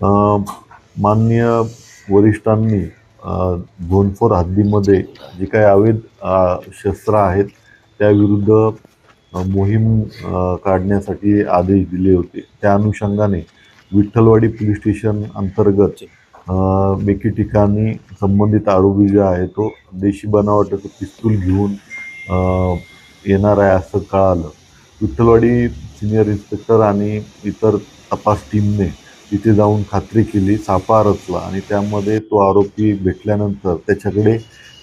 माननीय वरिष्ठांनी झोन 4 हद्दीमध्ये जी काही अवैध शस्त्र आहेत त्याविरुद्ध मोहीम काढण्यासाठी आदेश दिले होते. त्या अनुषंगाने विठ्ठलवाडी पोलीस स्टेशन अंतर्गत एके ठिकाणी संबंधित आरोपी जो आहे तो देशी बनावटाचं पिस्तूल घेऊन येणार आहे असं कळालं. विठ्ठलवाडी सिनियर इन्स्पेक्टर आणि इतर तपास टीमने तिथे जाऊन खात्री केली, सापळा रचला आणि त्यामध्ये तो आरोपी भेटल्यानंतर त्याच्याकडे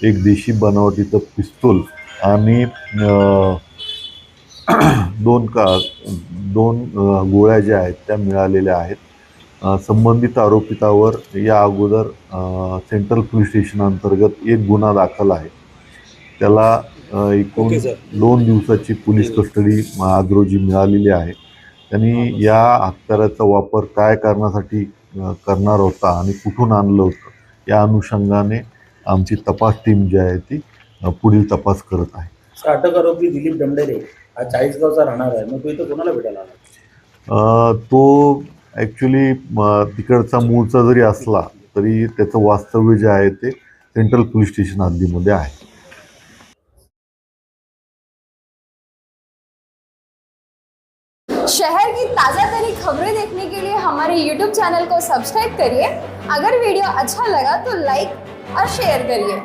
एक देशी बनावटीचं पिस्तूल आणि दोन गोळ्या ज्या आहेत त्या मिळालेल्या आहेत. संबंधित आरोपितावर या अगोदर सेंट्रल पोलीस स्टेशन अंतर्गत एक गुन्हा दाखल आहे. त्याला एकूण 2 दिवसाची पोलीस कस्टडी आज रोजी मिळालेली आहे. त्यांनी या हत्याराचा वापर काय कारणासाठी करणार होता आणि कुठून आणलं होतं या अनुषंगाने आमची तपास टीम जी आहे ती पुढील तपास करत आहे. अटक आरोपी दिलीप डमडेरे हा चाळीसगावचा राहणार आहे. मग तो इथं कोणाला भेटायला आला? तो ॲक्च्युली तिकडचा मूळचा जरी असला तरी त्याचं वास्तव्य जे आहे ते सेंट्रल पोलीस स्टेशन हद्दीमध्ये आहे. शहर की ताज़ा तरीन खबरें देखने के लिए हमारे YouTube चैनल को सब्सक्राइब करिए। अगर वीडियो अच्छा लगा तो लाइक और शेयर करिए।